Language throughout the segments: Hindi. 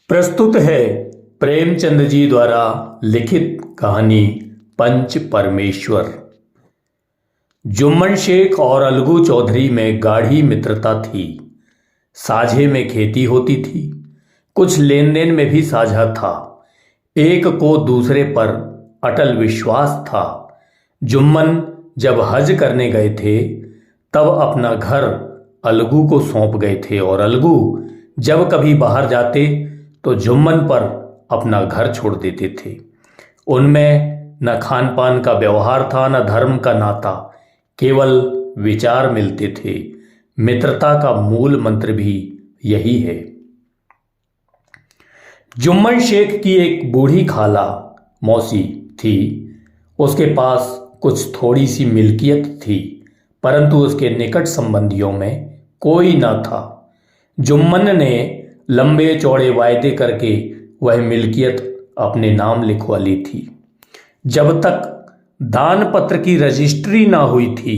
प्रस्तुत है प्रेमचंद जी द्वारा लिखित कहानी पंच परमेश्वर। जुम्मन शेख और अलगू चौधरी में गाढ़ी मित्रता थी। साझे में खेती होती थी, कुछ लेन देन में भी साझा था। एक को दूसरे पर अटल विश्वास था। जुम्मन जब हज करने गए थे तब अपना घर अलगू को सौंप गए थे और अलगू जब कभी बाहर जाते तो जुम्मन पर अपना घर छोड़ देते थे। उनमें न खान पान का व्यवहार था, न धर्म का नाता, केवल विचार मिलते थे। मित्रता का मूल मंत्र भी यही है। जुम्मन शेख की एक बूढ़ी खाला मौसी थी। उसके पास कुछ थोड़ी सी मिल्कियत थी, परंतु उसके निकट संबंधियों में कोई न था। जुम्मन ने लंबे चौड़े वायदे करके वह मिल्कियत अपने नाम लिखवा ली थी। जब तक दान पत्र की रजिस्ट्री ना हुई थी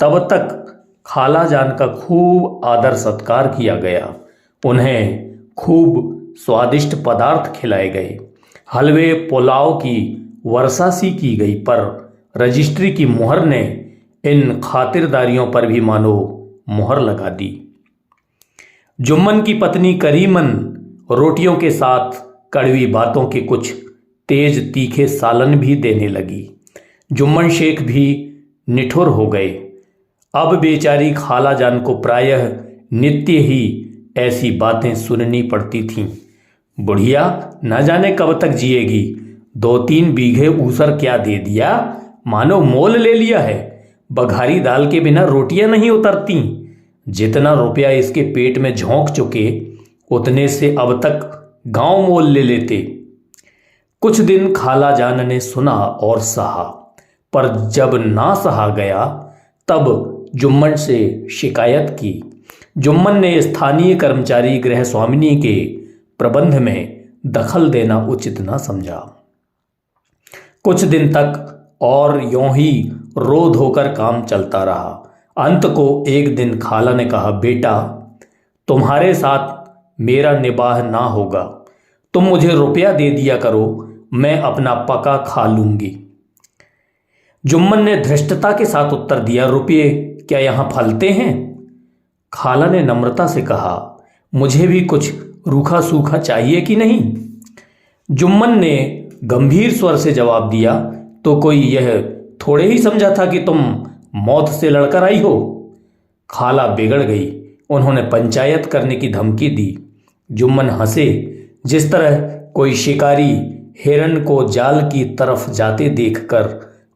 तब तक खाला जान का खूब आदर सत्कार किया गया। उन्हें खूब स्वादिष्ट पदार्थ खिलाए गए। हलवे पुलाव की वर्षा सी की गई, पर रजिस्ट्री की मुहर ने इन खातिरदारियों पर भी मानो मुहर लगा दी। जुम्मन की पत्नी करीमन रोटियों के साथ कड़वी बातों के कुछ तेज तीखे सालन भी देने लगी। जुम्मन शेख भी निठुर हो गए। अब बेचारी खाला जान को प्रायः नित्य ही ऐसी बातें सुननी पड़ती थीं। बुढ़िया न जाने कब तक जिएगी, 2-3 बीघे ऊसर क्या दे दिया, मानो मोल ले लिया है। बघारी दाल के बिना रोटियां नहीं उतरती। जितना रुपया इसके पेट में झोंक चुके उतने से अब तक गांव मोल ले लेते। कुछ दिन खाला जान ने सुना और सहा, पर जब ना सहा गया तब जुम्मन से शिकायत की। जुम्मन ने स्थानीय कर्मचारी गृह स्वामिनी के प्रबंध में दखल देना उचित न समझा। कुछ दिन तक और यूं ही रो धोकर काम चलता रहा। अंत को एक दिन खाला ने कहा, बेटा तुम्हारे साथ मेरा निबाह ना होगा, तुम मुझे रुपया दे दिया करो, मैं अपना पका खा लूंगी। जुम्मन ने धृष्टता के साथ उत्तर दिया, रुपये क्या यहां फलते हैं? खाला ने नम्रता से कहा, मुझे भी कुछ रूखा सूखा चाहिए कि नहीं? जुम्मन ने गंभीर स्वर से जवाब दिया, तो कोई यह थोड़े ही समझा था कि तुम मौत से लड़कर आई हो। खाला बिगड़ गई। उन्होंने पंचायत करने की धमकी दी। जुम्मन हंसे, जिस तरह कोई शिकारी हिरन को जाल की तरफ जाते देखकर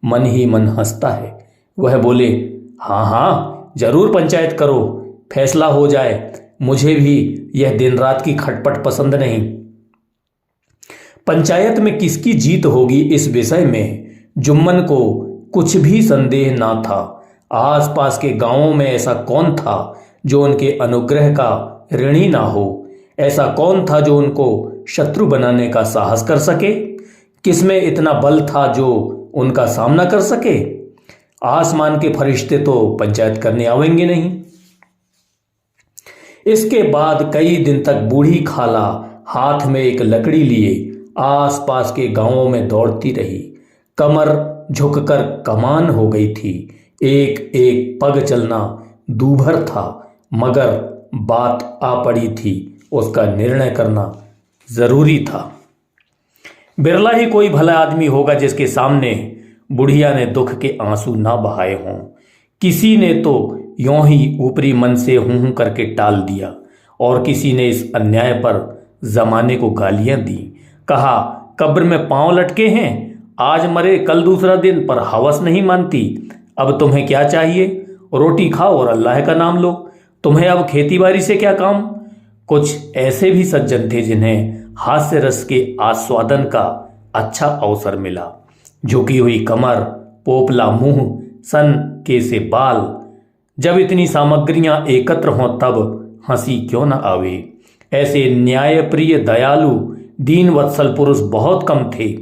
मन ही मन हंसता है। वह बोले, हाँ हाँ जरूर पंचायत करो, फैसला हो जाए। मुझे भी यह दिन रात की खटपट पसंद नहीं। पंचायत में किसकी जीत होगी इस विषय में जुम्मन को कुछ भी संदेह ना था। आसपास के गांवों में ऐसा कौन था जो उनके अनुग्रह का ऋणी ना हो? ऐसा कौन था जो उनको शत्रु बनाने का साहस कर सके? किसमें इतना बल था जो उनका सामना कर सके? आसमान के फरिश्ते तो पंचायत करने आवेंगे नहीं। इसके बाद कई दिन तक बूढ़ी खाला हाथ में एक लकड़ी लिए आसपास के गांवों में दौड़ती रही। कमर झुककर कमान हो गई थी। एक एक पग चलना दूभर था, मगर बात आ पड़ी थी, उसका निर्णय करना जरूरी था। बिरला ही कोई भला आदमी होगा जिसके सामने बुढ़िया ने दुख के आंसू ना बहाए हों। किसी ने तो यूं ही ऊपरी मन से हूं करके टाल दिया, और किसी ने इस अन्याय पर जमाने को गालियां दी। कहा, कब्र में पांव लटके हैं, आज मरे कल दूसरा दिन, पर हवस नहीं मानती। अब तुम्हें क्या चाहिए? रोटी खाओ और अल्लाह का नाम लो। तुम्हें अब खेतीबाड़ी से क्या काम? कुछ ऐसे भी सज्जन थे जिन्हें हास्य रस के आस्वादन का अच्छा अवसर मिला। झुकी हुई कमर, पोपला मुंह, सन के से बाल, जब इतनी सामग्रियां एकत्र हों तब हंसी क्यों न आवे। ऐसे न्यायप्रिय दयालु दीन वत्सल पुरुष बहुत कम थे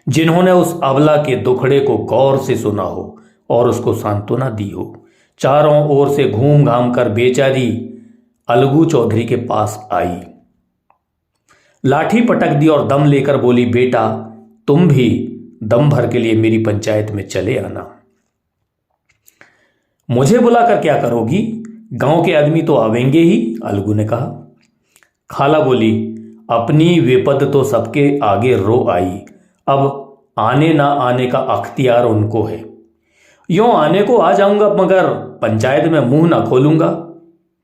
जिन्होंने उस अबला के दुखड़े को गौर से सुना हो और उसको सांत्वना दी हो। चारों ओर से घूम घाम कर बेचारी अलगू चौधरी के पास आई। लाठी पटक दी और दम लेकर बोली, बेटा तुम भी दम भर के लिए मेरी पंचायत में चले आना। मुझे बुलाकर क्या करोगी? गांव के आदमी तो आवेंगे ही, अलगू ने कहा। खाला बोली, अपनी विपद तो सबके आगे रो आई, अब आने ना आने का अख्तियार उनको है। यूं आने को आ जाऊंगा मगर पंचायत में मुंह ना खोलूंगा।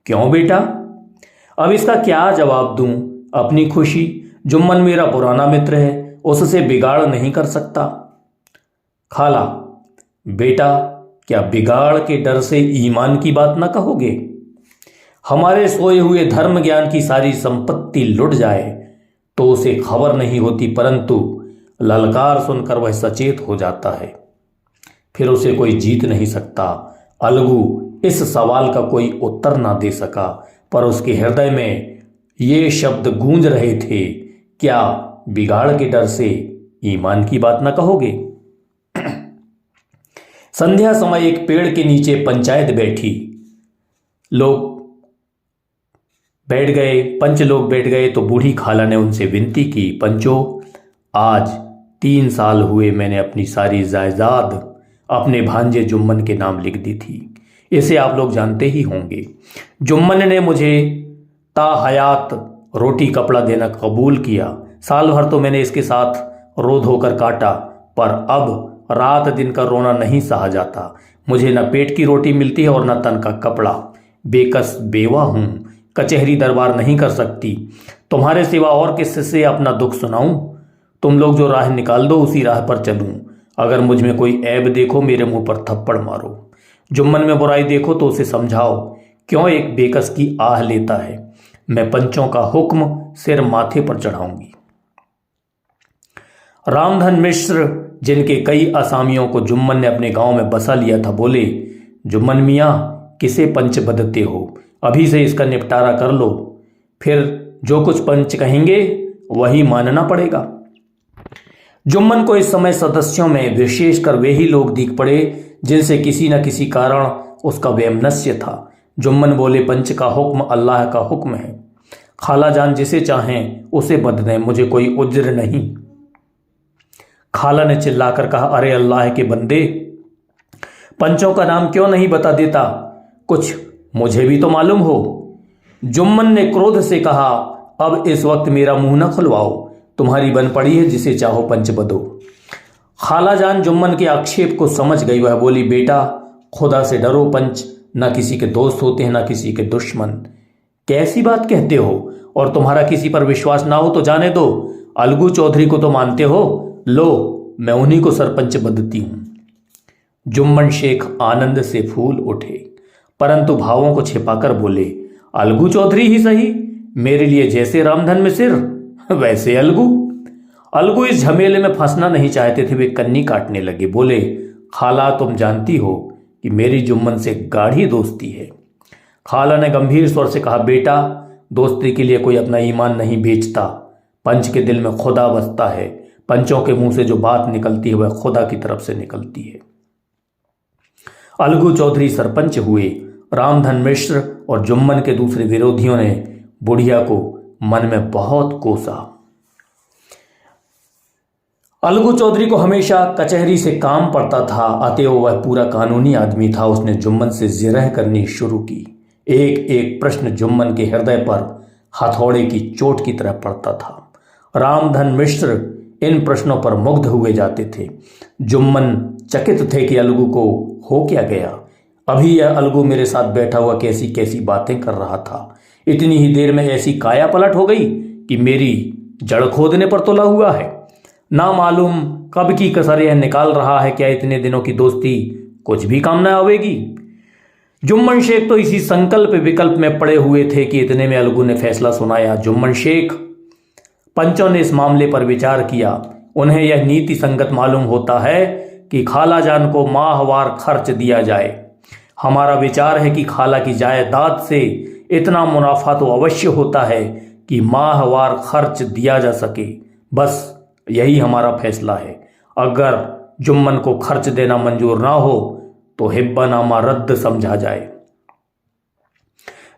क्यों बेटा? अब इसका क्या जवाब दूं? अपनी खुशी, जुम्मन मेरा पुराना मित्र है, उससे बिगाड़ नहीं कर सकता। खाला, बेटा क्या बिगाड़ के डर से ईमान की बात ना कहोगे? हमारे सोए हुए धर्म ज्ञान की सारी संपत्ति लुट जाए तो उसे खबर नहीं होती, परंतु ललकार सुनकर वह सचेत हो जाता है, फिर उसे कोई जीत नहीं सकता। अलगू इस सवाल का कोई उत्तर ना दे सका, पर उसके हृदय में ये शब्द गूंज रहे थे, क्या बिगाड़ के डर से ईमान की बात ना कहोगे? संध्या समय एक पेड़ के नीचे पंचायत बैठी। लोग बैठ गए, पंच लोग बैठ गए तो बूढ़ी खाला ने उनसे विनती की, पंचो आज 3 साल हुए मैंने अपनी सारी जायदाद अपने भांजे जुम्मन के नाम लिख दी थी। इसे आप लोग जानते ही होंगे। जुम्मन ने मुझे ताहयात रोटी कपड़ा देना कबूल किया। साल भर तो मैंने इसके साथ रो धोकर काटा, पर अब रात दिन का रोना नहीं सहा जाता। मुझे न पेट की रोटी मिलती है और न तन का कपड़ा। बेकस बेवा हूँ, कचहरी दरबार नहीं कर सकती। तुम्हारे सिवा और किससे अपना दुख सुनाऊं? तुम लोग जो राह निकाल दो उसी राह पर चलूं। अगर मुझ में कोई ऐब देखो मेरे मुंह पर थप्पड़ मारो। जुम्मन में बुराई देखो तो उसे समझाओ, क्यों एक बेकस की आह लेता है। मैं पंचों का हुक्म सिर माथे पर चढ़ाऊंगी। रामधन मिश्र, जिनके कई असामियों को जुम्मन ने अपने गांव में बसा लिया था, बोले, जुम्मन मियाँ किसे पंच बदते हो? अभी से इसका निपटारा कर लो, फिर जो कुछ पंच कहेंगे वही मानना पड़ेगा। जुम्मन को इस समय सदस्यों में विशेषकर वे ही लोग दिख पड़े जिनसे किसी न किसी कारण उसका वैमनस्य था। जुम्मन बोले, पंच का हुक्म अल्लाह का हुक्म है। खाला जान जिसे चाहें उसे बद दें, मुझे कोई उज्र नहीं। खाला ने चिल्लाकर कहा, अरे अल्लाह के बंदे, पंचों का नाम क्यों नहीं बता देता? कुछ मुझे भी तो मालूम हो। जुम्मन ने क्रोध से कहा, अब इस वक्त मेरा मुंह न खुलवाओ, तुम्हारी बन पड़ी है, जिसे चाहो पंच बदो। खाला जान जुम्मन के आक्षेप को समझ गई। वह बोली, बेटा खुदा से डरो, पंच न किसी के दोस्त होते हैं न किसी के दुश्मन। कैसी बात कहते हो? और तुम्हारा किसी पर विश्वास ना हो तो जाने दो, अलगू चौधरी को तो मानते हो, लो मैं उन्हीं को सरपंच बदती हूं। जुम्मन शेख आनंद से फूल उठे, परंतु भावों को छिपाकर बोले, अलगू चौधरी ही सही, मेरे लिए जैसे रामधन में सिर वैसे अलगू। अलगू इस झमेले में फंसना नहीं चाहते थे। वे कन्नी काटने लगे, बोले, खाला तुम जानती हो कि मेरी जुम्मन से गाढ़ी दोस्ती है। खाला ने गंभीर स्वर से कहा, बेटा दोस्ती के लिए कोई अपना ईमान नहीं बेचता। पंच के दिल में खुदा बसता है। पंचों के मुंह से जो बात निकलती है वह खुदा की तरफ से निकलती है। अलगू चौधरी सरपंच हुए। रामधन मिश्र और जुम्मन के दूसरे विरोधियों ने बुढ़िया को मन में बहुत कोसा। अलगू चौधरी को हमेशा कचहरी से काम पड़ता था, अतएव वह पूरा कानूनी आदमी था। उसने जुम्मन से जिरह करनी शुरू की। एक एक प्रश्न जुम्मन के हृदय पर हथौड़े की चोट की तरह पड़ता था। रामधन मिश्र इन प्रश्नों पर मुग्ध हुए जाते थे। जुम्मन चकित थे कि अलगू को हो क्या गया। अभी यह अलगू मेरे साथ बैठा हुआ कैसी कैसी बातें कर रहा था। इतनी ही देर में ऐसी काया पलट हो गई कि मेरी जड़ खोदने पर तुला हुआ है। ना मालूम कब की कसर यह निकाल रहा है। क्या इतने दिनों की दोस्ती कुछ भी काम न आवेगी? जुम्मन शेख तो इसी संकल्प विकल्प में पड़े हुए थे कि इतने में अलगू ने फैसला सुनाया। जुम्मन शेख, पंचों ने इस मामले पर विचार किया। उन्हें यह नीति संगत मालूम होता है कि खाला जान को माहवार खर्च दिया जाए। हमारा विचार है कि खाला की जायदाद से इतना मुनाफा तो अवश्य होता है कि माहवार खर्च दिया जा सके। बस यही हमारा फैसला है। अगर जुम्मन को खर्च देना मंजूर ना हो तो हिब्बानामा रद्द समझा जाए।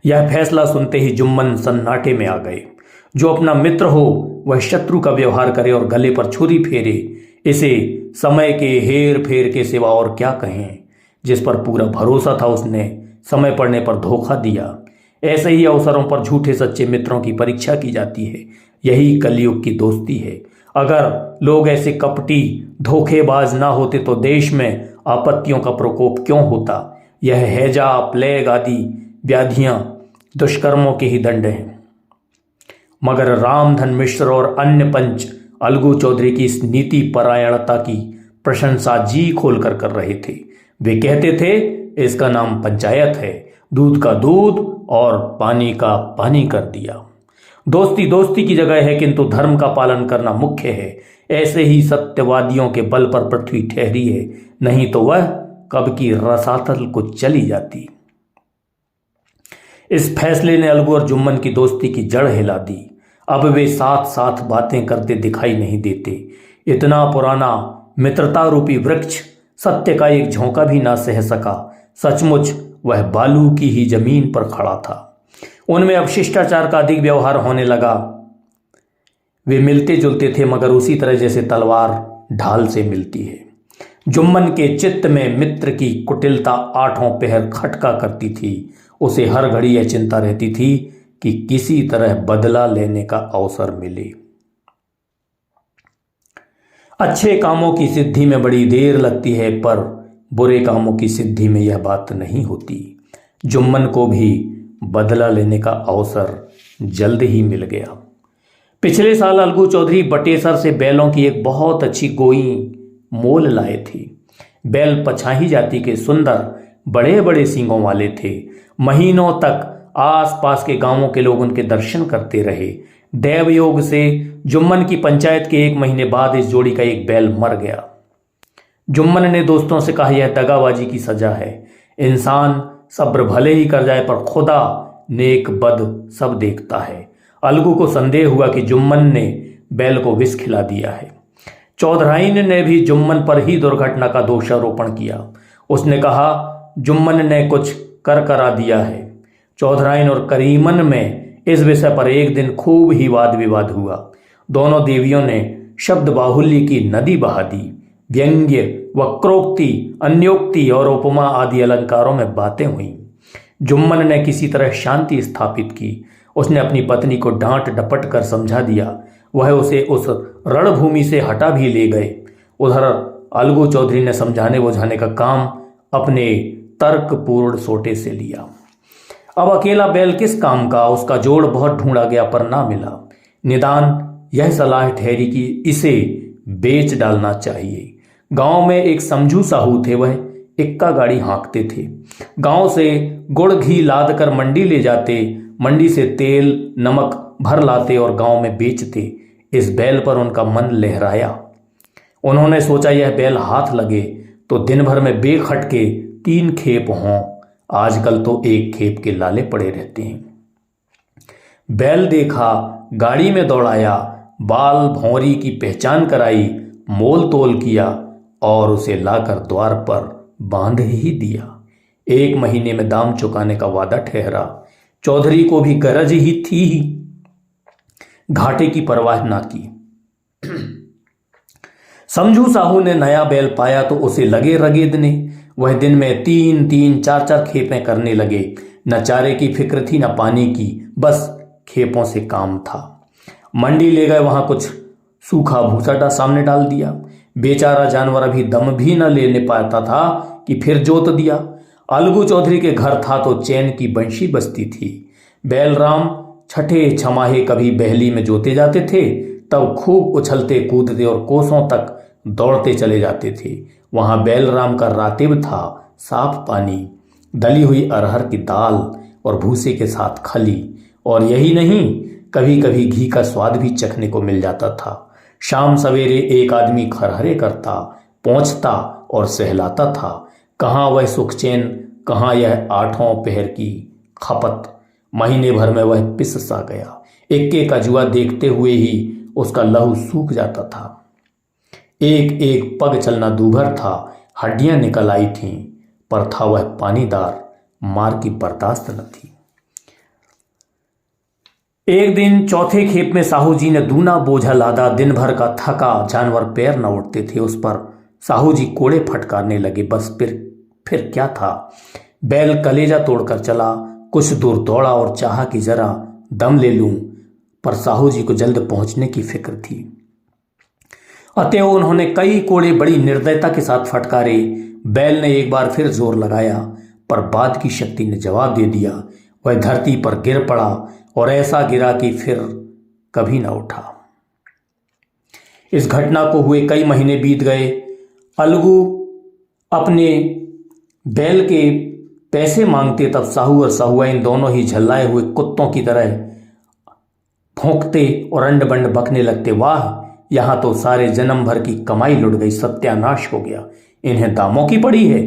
यह फैसला सुनते ही जुम्मन सन्नाटे में आ गए। जो अपना मित्र हो वह शत्रु का व्यवहार करे और गले पर छुरी फेरे, इसे समय के हेर फेर के सिवा और क्या कहें। जिस पर पूरा भरोसा था उसने समय पड़ने पर धोखा दिया। ऐसे ही अवसरों पर झूठे सच्चे मित्रों की परीक्षा की जाती है। यही कलयुग की दोस्ती है। अगर लोग ऐसे कपटी धोखेबाज ना होते तो देश में आपत्तियों का प्रकोप क्यों होता। यह हैजा, प्लेग आदि व्याधियां दुष्कर्मों के ही दंड हैं। मगर रामधन मिश्र और अन्य पंच अलगू चौधरी की इस नीति परायणता की प्रशंसा जी खोलकर कर रहे थे। वे कहते थे, इसका नाम पंचायत है, दूध का दूध और पानी का पानी कर दिया। दोस्ती दोस्ती की जगह है, किंतु धर्म का पालन करना मुख्य है। ऐसे ही सत्यवादियों के बल पर पृथ्वी ठहरी है, नहीं तो वह कब की रसातल को चली जाती। इस फैसले ने अलगू और जुम्मन की दोस्ती की जड़ हिला दी। अब वे साथ साथ बातें करते दिखाई नहीं देते। इतना पुराना मित्रता रूपी वृक्ष सत्य का एक झोंका भी ना सह सका। सचमुच वह बालू की ही जमीन पर खड़ा था। उनमें अब शिष्टाचार का अधिक व्यवहार होने लगा। वे मिलते जुलते थे, मगर उसी तरह जैसे तलवार ढाल से मिलती है। जुम्मन के चित्त में मित्र की कुटिलता आठों पहर खटका करती थी। उसे हर घड़ी यह चिंता रहती थी कि किसी तरह बदला लेने का अवसर मिले। अच्छे कामों की सिद्धि में बड़ी देर लगती है, पर बुरे कामों की सिद्धि में यह बात नहीं होती। जुम्मन को भी बदला लेने का अवसर जल्द ही मिल गया। पिछले साल अलगू चौधरी बटेसर से बैलों की एक बहुत अच्छी गोई मोल लाए थे। बैल पछाही जाति के सुंदर बड़े बड़े सींगों वाले थे। महीनों तक आसपास के गांवों के लोग उनके दर्शन करते रहे। दैवयोग से जुम्मन की पंचायत के 1 महीने बाद इस जोड़ी का एक बैल मर गया। जुम्मन ने दोस्तों से कहा, यह दगाबाजी की सजा है। इंसान सब्र भले ही कर जाए, पर खुदा नेक बद सब देखता है। अलगू को संदेह हुआ कि जुम्मन ने बैल को विष खिला दिया है। चौधराइन ने भी जुम्मन पर ही दुर्घटना का दोषारोपण किया। उसने कहा, जुम्मन ने कुछ कर करा दिया है। चौधराइन और करीमन में इस विषय पर एक दिन खूब ही वाद विवाद हुआ। दोनों देवियों ने शब्द बाहुल्य की नदी बहा दी। व्यंग्य, वक्रोक्ति, अन्योक्ति और उपमा आदि अलंकारों में बातें हुई। जुम्मन ने किसी तरह शांति स्थापित की। उसने अपनी पत्नी को डांट डपट कर समझा दिया। वह उसे उस रणभूमि से हटा भी ले गए। उधर अलगू चौधरी ने समझाने बुझाने का काम अपने तर्कपूर्ण सोटे से लिया। अब अकेला बैल किस काम का। उसका जोड़ बहुत ढूंढा गया, पर ना मिला। निदान यह सलाह ठहरी कि इसे बेच डालना चाहिए। गांव में एक समझू साहू थे। वह इक्का गाड़ी हाँकते थे। गांव से गुड़ घी लाद कर मंडी ले जाते। मंडी से तेल नमक भर लाते और गांव में बेचते। इस बैल पर उनका मन लहराया। उन्होंने सोचा, यह बैल हाथ लगे तो दिन भर में बेखटके 3 खेप हों। आजकल तो 1 खेप के लाले पड़े रहते हैं। बैल देखा, गाड़ी में दौड़ाया, बाल भौरी की पहचान कराई, मोल तोल किया और उसे लाकर द्वार पर बांध ही दिया। 1 महीने में दाम चुकाने का वादा ठहरा। चौधरी को भी गरज ही थी, घाटे की परवाह ना की। समझू साहू ने नया बैल पाया तो उसे लगे रगेदने। वह दिन में 3-3, 4-4 खेपें करने लगे। न चारे की फिक्र थी, न पानी की, बस खेपों से काम था। मंडी ले गए, वहां कुछ सूखा भूसा सामने डाल दिया। बेचारा जानवर अभी दम भी न लेने पाता था कि फिर जोत दिया। अलगू चौधरी के घर था तो चैन की बंशी बजती थी। बैलराम छठे छमाहे कभी बहली में जोते जाते थे, तब खूब उछलते कूदते और कोसों तक दौड़ते चले जाते थे। वहां बैलराम का रातिब था, साफ पानी, दली हुई अरहर की दाल और भूसे के साथ खली। और यही नहीं, कभी कभी घी का स्वाद भी चखने को मिल जाता था। शाम सवेरे एक आदमी खरहरे करता, पहुंचता और सहलाता था। कहाँ वह सुख चैन, कहाँ यह 8 पहर की खपत। महीने भर में वह पिस सा गया। इक्के का जुआ देखते हुए ही उसका लहू सूख जाता था। एक एक पग चलना दूभर था। हड्डियां निकल आई थीं, पर था वह पानीदार, मार की बर्दाश्त न थी। एक दिन चौथे खेप में साहू जी ने दूना बोझा लादा। दिन भर का थका जानवर पैर न उठते थे। उस पर साहू जी कोड़े फटकारने लगे। बस फिर क्या था। बैल कलेजा तोड़कर चला। कुछ दूर दौड़ा और चाहा कि जरा दम ले लूं, पर साहू जी को जल्द पहुंचने की फिक्र थी। अतएव उन्होंने कई कोड़े बड़ी निर्दयता के साथ फटकारे। बैल ने एक बार फिर जोर लगाया, पर बाद की शक्ति ने जवाब दे दिया। वह धरती पर गिर पड़ा और ऐसा गिरा कि फिर कभी न उठा। इस घटना को हुए कई महीने बीत गए। अलगू अपने बैल के पैसे मांगते, तब साहू और साहूआइन दोनों ही झल्लाए हुए कुत्तों की तरह भौंकते और अंड बंड बकने लगते। वाह, यहां तो सारे जन्म भर की कमाई लुट गई, सत्यानाश हो गया। इन्हें दामों की पड़ी है।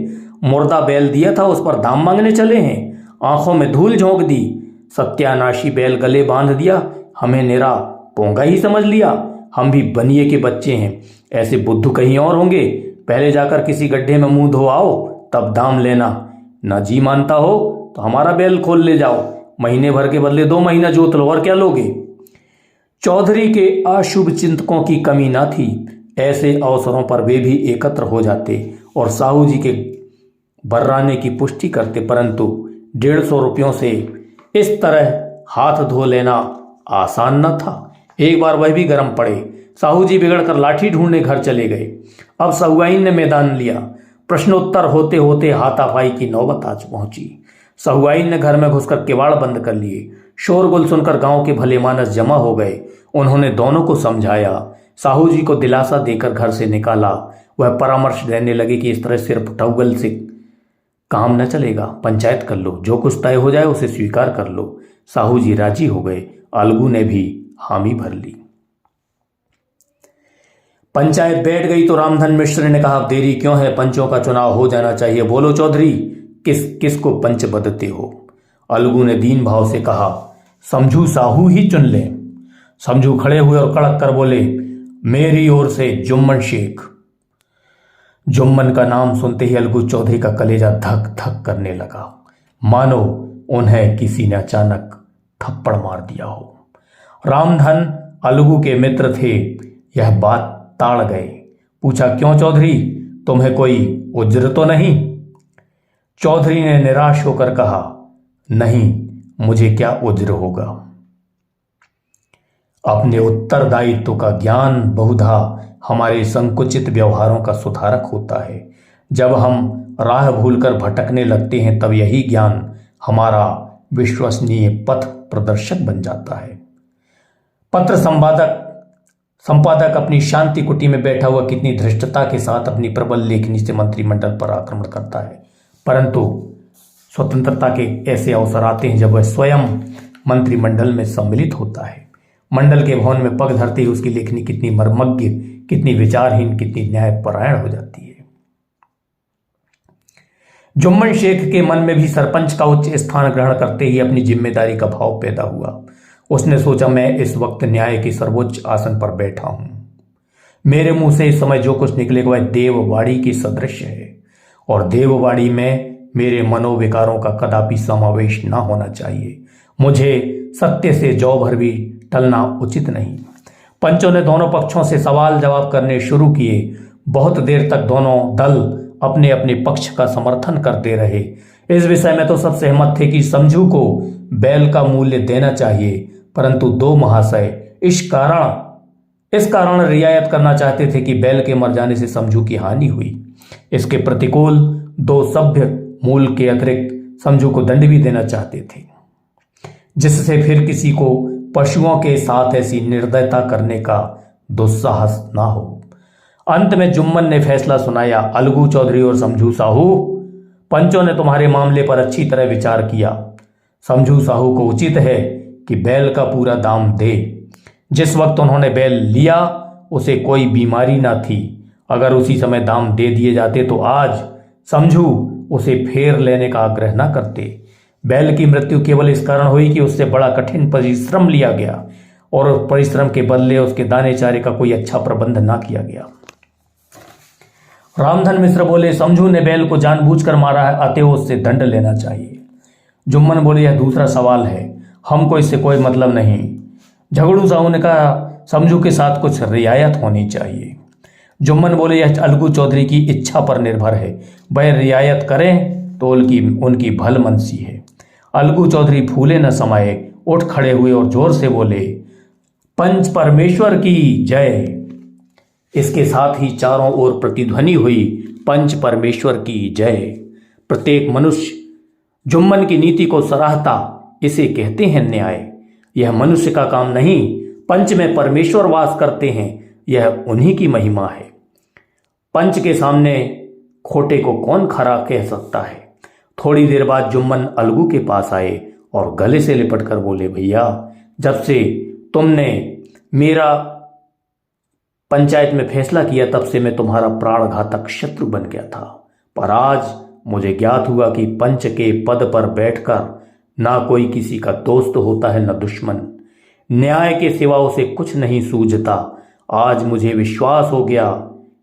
मुर्दा बैल दिया था, उस पर दाम मांगने चले हैं। आंखों में धूल झोंक दी। सत्यानाशी बैल गले बांध दिया। हमें निरा पोंगा ही समझ लिया। हम भी बनिए के बच्चे हैं। ऐसे बुद्धू कहीं और होंगे। पहले जाकर किसी गड्ढे में मुंह धो आओ, तब दाम लेना। ना जी मानता हो तो हमारा बैल खोल ले जाओ। महीने भर के बदले 2 महीना जोत लो, और क्या लोगे। चौधरी के अशुभ चिंतकों की कमी ना थी। ऐसे अवसरों पर वे भी एकत्र हो जाते और साहू जी के बर्राने की पुष्टि करते, परंतु 150 रुपयों से इस तरह हाथ धो लेना आसान न था। एक बार वह भी गर्म पड़े। साहू जी बिगड़कर लाठी ढूंढने घर चले गए। अब साहूआइन ने मैदान लिया। प्रश्नोत्तर होते होते हाथापाई की नौबत आज पहुंची। साहूआइन ने घर में घुसकर किवाड़ बंद कर लिए। शोरगुल सुनकर गांव के भले मानस जमा हो गए। उन्होंने दोनों को समझाया, साहू जी को दिलासा देकर घर से निकाला। वह परामर्श देने लगे कि इस तरह सिर्फ टौगल से काम न चलेगा। पंचायत कर लो, जो कुछ तय हो जाए उसे स्वीकार कर लो। साहू जी राजी हो गए। अलगू ने भी हामी भर ली। पंचायत बैठ गई तो रामधन मिश्र ने कहा, देरी क्यों है, पंचों का चुनाव हो जाना चाहिए। बोलो चौधरी, किसको पंच बदते हो। अलगू ने दीन भाव से कहा, समझू साहू ही चुन ले। समझू खड़े हुए और कड़क कर बोले, मेरी ओर से जुम्मन शेख। जुम्मन का नाम सुनते ही अलगू चौधरी का कलेजा धक धक करने लगा, मानो उन्हें किसी ने अचानक थप्पड़ मार दिया हो। रामधन अलगू के मित्र थे, यह बात ताड़ गए। पूछा, क्यों चौधरी, तुम्हें कोई उज्र तो नहीं। चौधरी ने निराश होकर कहा, नहीं, मुझे क्या उज्र होगा। अपने उत्तरदायित्व का ज्ञान बहुधा हमारे संकुचित व्यवहारों का सुधारक होता है। जब हम राह भूलकर भटकने लगते हैं, तब यही ज्ञान हमारा विश्वसनीय पथ प्रदर्शक बन जाता है। पत्र संपादक अपनी शांति कुटी में बैठा हुआ कितनी धृष्टता के साथ अपनी प्रबल लेखनी से मंत्रिमंडल पर आक्रमण करता है, परंतु स्वतंत्रता के ऐसे अवसर आते हैं जब वह स्वयं मंत्रिमंडल में सम्मिलित होता है। मंडल के भवन में पग धरते ही उसकी लेखनी कितनी मर्मज्ञ, कितनी विचारहीन, कितनी न्यायपरायण हो जाती है। जुम्मन शेख के मन में भी सरपंच का उच्च स्थान ग्रहण करते ही अपनी जिम्मेदारी का भाव पैदा हुआ। उसने सोचा, मैं इस वक्त न्याय के सर्वोच्च आसन पर बैठा हूं। मेरे मुंह से इस समय जो कुछ निकलेगा वह देववाड़ी के सदृश है, और देववाड़ी में मेरे मनोविकारों का कदापि समावेश न होना चाहिए। मुझे सत्य से जौ भर भी टलना उचित नहीं। पंचों ने दोनों पक्षों से सवाल जवाब करने शुरू किए। बहुत देर तक दोनों दल अपने अपने पक्ष का समर्थन करते रहे। इस विषय में तो सब सहमत थे कि समझू को बैल का मूल्य देना चाहिए, परंतु 2 महाशय इस कारण रियायत करना चाहते थे कि बैल के मर जाने से समझू की हानि हुई। इसके प्रतिकूल 2 सभ्य मूल के अतिरिक्त समझू को दंड भी देना चाहते थे, जिससे फिर किसी को पशुओं के साथ ऐसी निर्दयता करने का दुस्साहस ना हो। अंत में जुम्मन ने फैसला सुनाया, अलगू चौधरी और समझू साहू, पंचों ने तुम्हारे मामले पर अच्छी तरह विचार किया। समझू साहू को उचित है कि बैल का पूरा दाम दे। जिस वक्त उन्होंने बैल लिया उसे कोई बीमारी ना थी। अगर उसी समय दाम दे दिए जाते तो आज समझू उसे फेर लेने का आग्रह न करते। बैल की मृत्यु केवल इस कारण हुई कि उससे बड़ा कठिन परिश्रम लिया गया और परिश्रम के बदले उसके दाने चारे का कोई अच्छा प्रबंध ना किया गया। रामधन मिश्र बोले, समझू ने बैल को जानबूझकर मारा है, अतएव उससे दंड लेना चाहिए। जुम्मन बोले, यह दूसरा सवाल है, हमको इससे कोई मतलब नहीं। झगड़ू साहू ने कहा, समझू के साथ कुछ रियायत होनी चाहिए। जुम्मन बोले, यह अलगू चौधरी की इच्छा पर निर्भर है, वह रियायत करें तो उनकी भलमनसी है। अलगू चौधरी फूले न समाये उठ खड़े हुए और जोर से बोले, पंच परमेश्वर की जय। इसके साथ ही चारों ओर प्रतिध्वनि हुई, पंच परमेश्वर की जय। प्रत्येक मनुष्य जुम्मन की नीति को सराहता। इसे कहते हैं न्याय। यह मनुष्य का काम नहीं, पंच में परमेश्वर वास करते हैं, यह उन्हीं की महिमा है। पंच के सामने खोटे को कौन खरा कह सकता है। थोड़ी देर बाद जुम्मन अलगू के पास आए और गले से लिपट कर बोले, भैया, जब से तुमने मेरा पंचायत में फैसला किया तब से मैं तुम्हारा प्राणघातक शत्रु बन गया था, पर आज मुझे ज्ञात हुआ कि पंच के पद पर बैठकर ना कोई किसी का दोस्त होता है न दुश्मन। न्याय के सिवा उसे कुछ नहीं सूझता। आज मुझे विश्वास हो गया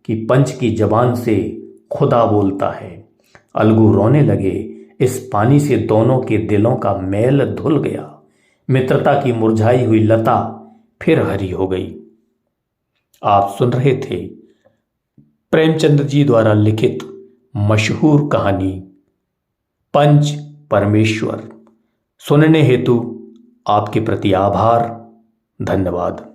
कि पंच की जबान से खुदा बोलता है। अलगू रोने लगे। इस पानी से दोनों के दिलों का मैल धुल गया। मित्रता की मुरझाई हुई लता फिर हरी हो गई। आप सुन रहे थे प्रेमचंद जी द्वारा लिखित मशहूर कहानी पंच परमेश्वर। सुनने हेतु आपके प्रति आभार। धन्यवाद।